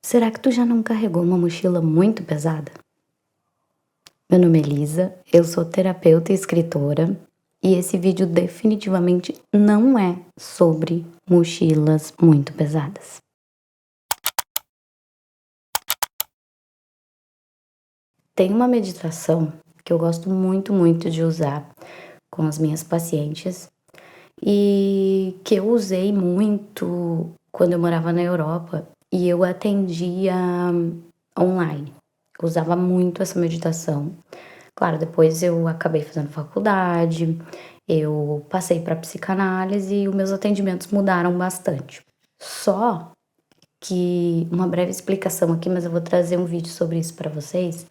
Será que tu já não carregou uma mochila muito pesada? Meu nome é Elisa, eu sou terapeuta e escritora, e esse vídeo definitivamente não é sobre mochilas muito pesadas. Tem uma meditação que eu gosto muito de usar com as minhas pacientes e que eu usei muito quando eu morava na Europa e eu atendia online. Eu usava muito essa meditação. Claro, depois eu acabei fazendo faculdade, eu passei para psicanálise e os meus atendimentos mudaram bastante. Só que uma breve explicação aqui, mas eu vou trazer um vídeo sobre isso para vocês.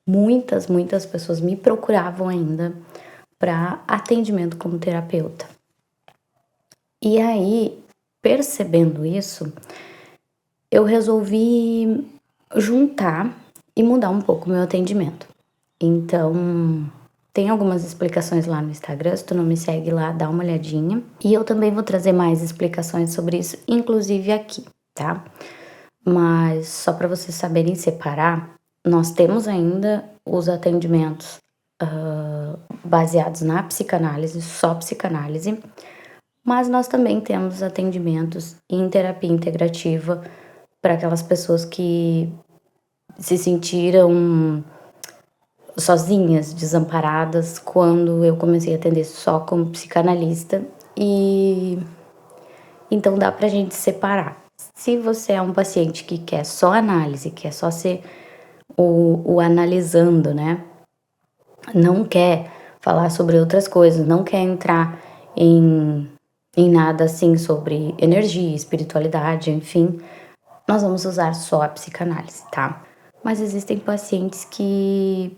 Muitas pessoas me procuravam ainda para atendimento como terapeuta. E aí, percebendo isso, eu resolvi juntar e mudar um pouco o meu atendimento. Então, tem algumas explicações lá no Instagram, se tu não me segue lá, dá uma olhadinha. E eu também vou trazer mais explicações sobre isso, inclusive aqui, tá? Mas só para vocês saberem separar, nós temos ainda os atendimentos baseados na psicanálise, só psicanálise, mas nós também temos atendimentos em terapia integrativa para aquelas pessoas que se sentiram sozinhas, desamparadas, quando eu comecei a atender só como psicanalista. E então dá pra gente separar. Se você é um paciente que quer só análise, quer só ser o analisando, né? Não quer falar sobre outras coisas, não quer entrar em nada assim sobre energia, espiritualidade, enfim, nós vamos usar só a psicanálise, tá? Mas existem pacientes que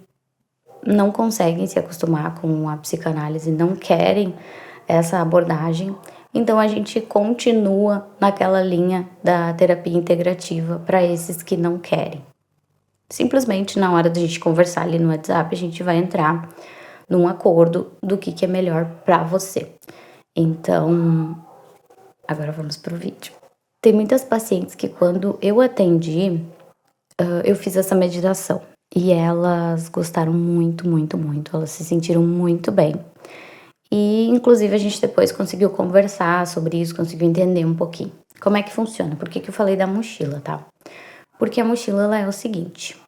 não conseguem se acostumar com a psicanálise, não querem essa abordagem, então a gente continua naquela linha da terapia integrativa para esses que não querem. Simplesmente na hora da gente conversar ali no WhatsApp, a gente vai entrar num acordo do que é melhor para você. Então, agora vamos pro vídeo. Tem muitas pacientes que quando eu atendi, eu fiz essa meditação. E elas gostaram muito. Elas se sentiram muito bem. E, inclusive, a gente depois conseguiu conversar sobre isso, conseguiu entender um pouquinho. Como é que funciona? Por que eu falei da mochila, tá? Porque a mochila, ela é o seguinte.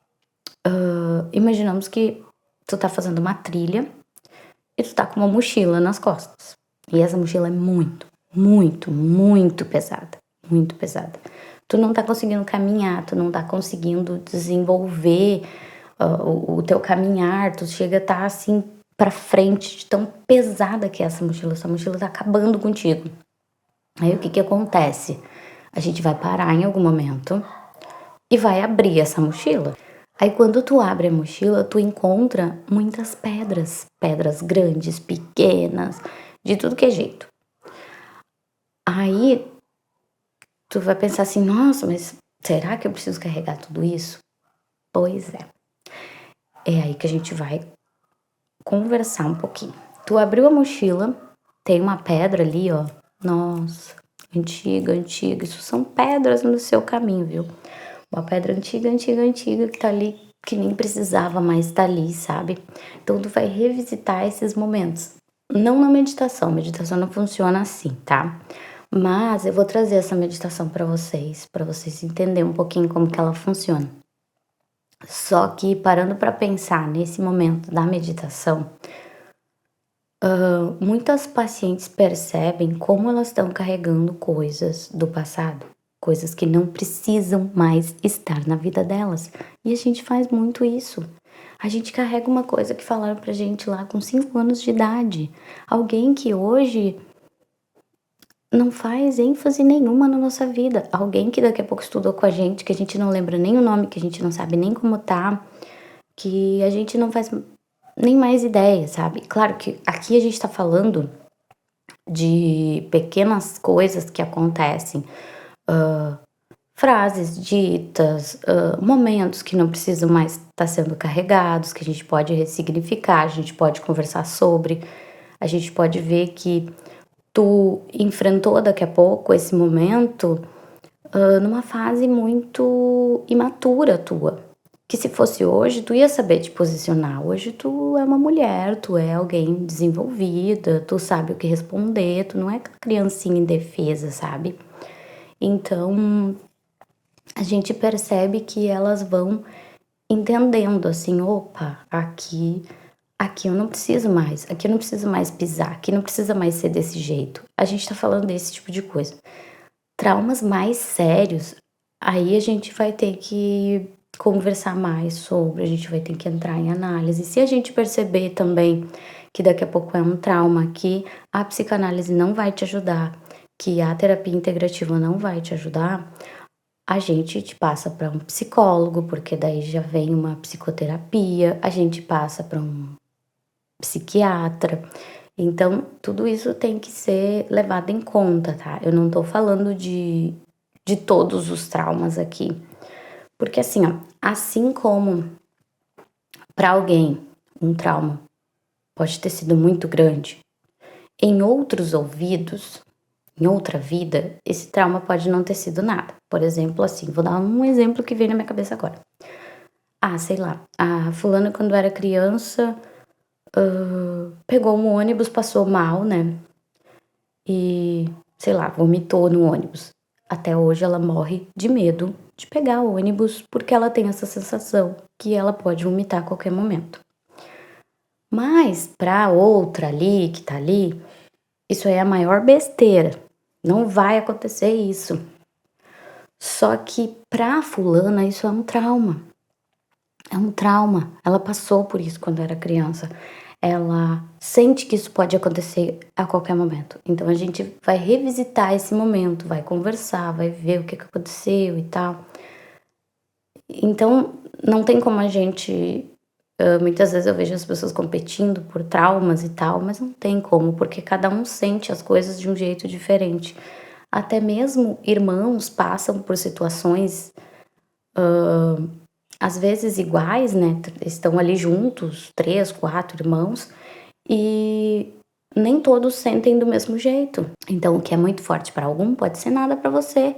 Imaginamos que tu tá fazendo uma trilha e tu tá com uma mochila nas costas. E essa mochila é muito pesada. Muito pesada. Tu não tá conseguindo caminhar, tu não tá conseguindo desenvolver o teu caminhar, tu chega a estar assim pra frente de tão pesada que é essa mochila tá acabando contigo. Aí o que acontece? A gente vai parar em algum momento e vai abrir essa mochila. Aí quando tu abre a mochila, tu encontra muitas pedras, pedras grandes, pequenas, de tudo que é jeito. Aí tu vai pensar assim, nossa, mas será que eu preciso carregar tudo isso? Pois é. É aí que a gente vai conversar um pouquinho. Tu abriu a mochila, tem uma pedra ali, ó. Nossa, antiga. Isso são pedras no seu caminho, viu? Uma pedra antiga que tá ali, que nem precisava mais estar ali, sabe? Então tu vai revisitar esses momentos. Não na meditação, meditação não funciona assim, tá? Mas eu vou trazer essa meditação para vocês entenderem um pouquinho como que ela funciona. Só que parando para pensar nesse momento da meditação, muitas pacientes percebem como elas estão carregando coisas do passado, coisas que não precisam mais estar na vida delas. E a gente faz muito isso. A gente carrega uma coisa que falaram pra gente lá com 5 anos de idade. Alguém que hoje não faz ênfase nenhuma na nossa vida. Alguém que daqui a pouco estudou com a gente, que a gente não lembra nem o nome, que a gente não sabe nem como tá, que a gente não faz nem mais ideia, sabe? Claro que aqui a gente tá falando de pequenas coisas que acontecem, frases ditas, momentos que não precisam mais estar sendo carregados, que a gente pode ressignificar, a gente pode conversar sobre, a gente pode ver que tu enfrentou daqui a pouco esse momento numa fase muito imatura tua, que se fosse hoje tu ia saber te posicionar. Hoje tu é uma mulher, tu é alguém desenvolvida, tu sabe o que responder, tu não é aquela criancinha indefesa, sabe. Então, a gente percebe que elas vão entendendo assim: "Opa, aqui eu não preciso mais, aqui eu não preciso mais pisar, aqui não precisa mais ser desse jeito". A gente tá falando desse tipo de coisa. Traumas mais sérios, aí a gente vai ter que conversar mais sobre, a gente vai ter que entrar em análise. Se a gente perceber também que daqui a pouco é um trauma, que a psicanálise não vai te ajudar, que a terapia integrativa não vai te ajudar, a gente te passa para um psicólogo, porque daí já vem uma psicoterapia, a gente passa para um psiquiatra. Então, tudo isso tem que ser levado em conta, tá? Eu não tô falando de todos os traumas aqui. Porque assim, ó, assim como para alguém um trauma pode ter sido muito grande, em outros ouvidos, em outra vida, esse trauma pode não ter sido nada. Por exemplo, assim, vou dar um exemplo que veio na minha cabeça agora. Ah, sei lá, a fulana quando era criança, pegou um ônibus, passou mal, né? E, sei lá, vomitou no ônibus. Até hoje ela morre de medo de pegar o ônibus porque ela tem essa sensação que ela pode vomitar a qualquer momento. Mas pra outra ali, que tá ali, isso é a maior besteira. Não vai acontecer isso. Só que pra fulana isso é um trauma. É um trauma. Ela passou por isso quando era criança. Ela sente que isso pode acontecer a qualquer momento. Então a gente vai revisitar esse momento, vai conversar, vai ver o que aconteceu e tal. Então não tem como a gente. Muitas vezes eu vejo as pessoas competindo por traumas e tal, mas não tem como, porque cada um sente as coisas de um jeito diferente. Até mesmo irmãos passam por situações às vezes iguais, né? Estão ali juntos, 3, 4 irmãos, e nem todos sentem do mesmo jeito. Então, o que é muito forte para algum pode ser nada para você.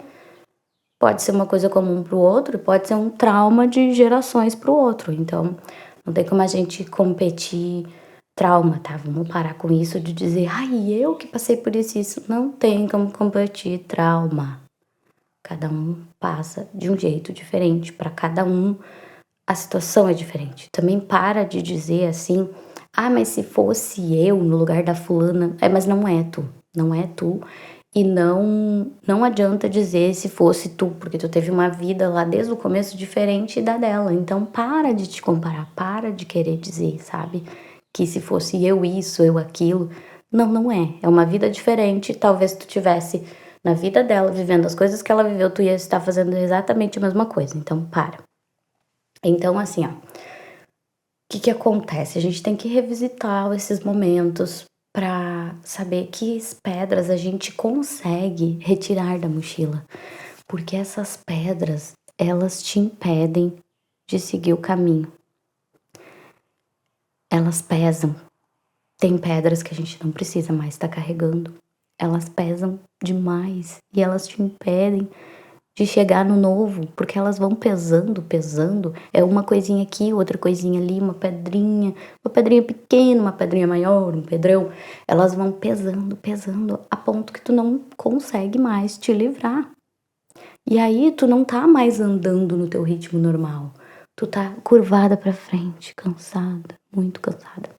Pode ser uma coisa comum para o outro, pode ser um trauma de gerações para o outro. Então, não tem como a gente competir trauma, tá? Vamos parar com isso de dizer, ai, eu que passei por isso e isso. Não tem como competir trauma. Cada um passa de um jeito diferente. Para cada um, a situação é diferente. Também para de dizer assim, ah, mas se fosse eu no lugar da fulana. É, mas não é tu. Não é tu. E não adianta dizer se fosse tu, porque tu teve uma vida lá desde o começo diferente da dela. Então para de te comparar, para de querer dizer, sabe? Que se fosse eu isso, eu aquilo. Não, não é. É uma vida diferente. Talvez tu tivesse na vida dela, vivendo as coisas que ela viveu, tu ia estar fazendo exatamente a mesma coisa. Então para. Então, assim, ó, o que que acontece? A gente tem que revisitar esses momentos para saber que pedras a gente consegue retirar da mochila, porque essas pedras, elas te impedem de seguir o caminho. Elas pesam. Tem pedras que a gente não precisa mais estar carregando. Elas pesam demais e elas te impedem de chegar no novo, porque elas vão pesando, pesando. É uma coisinha aqui, outra coisinha ali, uma pedrinha pequena, uma pedrinha maior, um pedrão. Elas vão pesando, pesando, a ponto que tu não consegue mais te livrar. E aí tu não tá mais andando no teu ritmo normal. Tu tá curvada pra frente, cansada, muito cansada.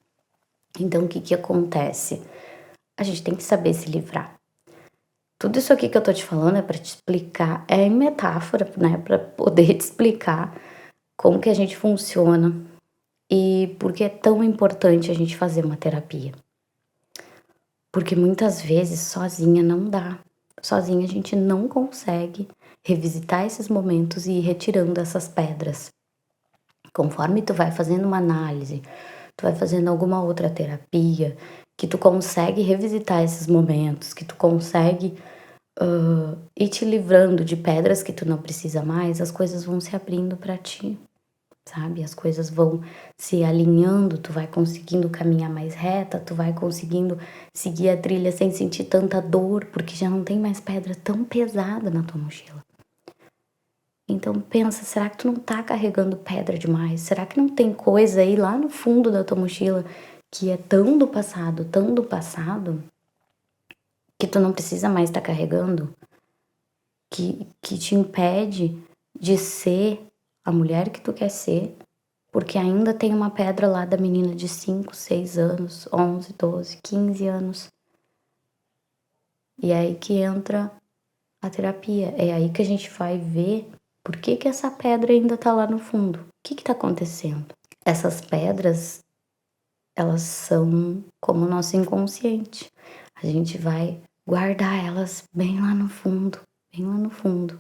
Então o que que acontece? A gente tem que saber se livrar. Tudo isso aqui que eu tô te falando é pra te explicar, é em metáfora, né, pra poder te explicar como que a gente funciona e por que é tão importante a gente fazer uma terapia. Porque muitas vezes sozinha não dá. Sozinha a gente não consegue revisitar esses momentos e ir retirando essas pedras. Conforme tu vai fazendo uma análise, tu vai fazendo alguma outra terapia, que tu consegue revisitar esses momentos, que tu consegue ir te livrando de pedras que tu não precisa mais, as coisas vão se abrindo pra ti, sabe? As coisas vão se alinhando, tu vai conseguindo caminhar mais reta, tu vai conseguindo seguir a trilha sem sentir tanta dor, porque já não tem mais pedra tão pesada na tua mochila. Então pensa, será que tu não tá carregando pedra demais? Será que não tem coisa aí lá no fundo da tua mochila que é tão do passado, que tu não precisa mais estar carregando, que te impede de ser a mulher que tu quer ser, porque ainda tem uma pedra lá da menina de 5, 6 anos, 11, 12, 15 anos. E é aí que entra a terapia. É aí que a gente vai ver por que que essa pedra ainda tá lá no fundo. O que que tá acontecendo? Essas pedras, elas são como o nosso inconsciente. A gente vai guardar elas bem lá no fundo, bem lá no fundo.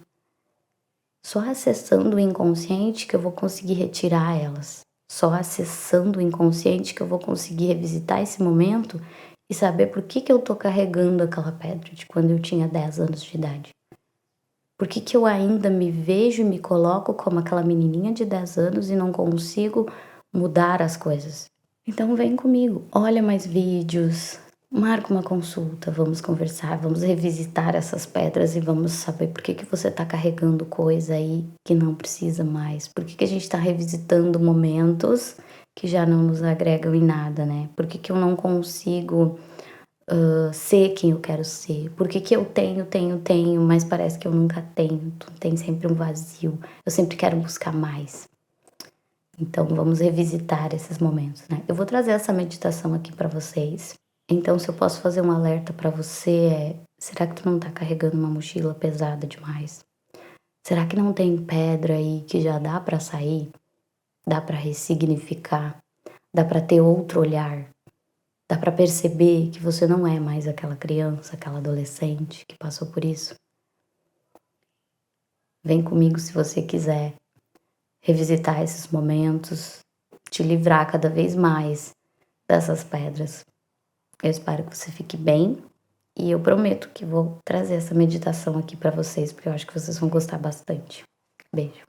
Só acessando o inconsciente que eu vou conseguir retirar elas. Só acessando o inconsciente que eu vou conseguir revisitar esse momento e saber por que que eu tô carregando aquela pedra de quando eu tinha 10 anos de idade. Por que que eu ainda me vejo e me coloco como aquela menininha de 10 anos e não consigo mudar as coisas? Então vem comigo, olha mais vídeos, marca uma consulta, vamos conversar, vamos revisitar essas pedras e vamos saber por que que você está carregando coisa aí que não precisa mais. Por que que a gente está revisitando momentos que já não nos agregam em nada, né? Por que que eu não consigo ser quem eu quero ser? Por que que eu tenho, mas parece que eu nunca tenho? Tem sempre um vazio. Eu sempre quero buscar mais. Então vamos revisitar esses momentos, né? Eu vou trazer essa meditação aqui para vocês. Então, se eu posso fazer um alerta para você será que tu não tá carregando uma mochila pesada demais? Será que não tem pedra aí que já dá para sair? Dá para ressignificar? Dá para ter outro olhar? Dá para perceber que você não é mais aquela criança, aquela adolescente que passou por isso? Vem comigo se você quiser revisitar esses momentos, te livrar cada vez mais dessas pedras. Eu espero que você fique bem e eu prometo que vou trazer essa meditação aqui para vocês, porque eu acho que vocês vão gostar bastante. Beijo.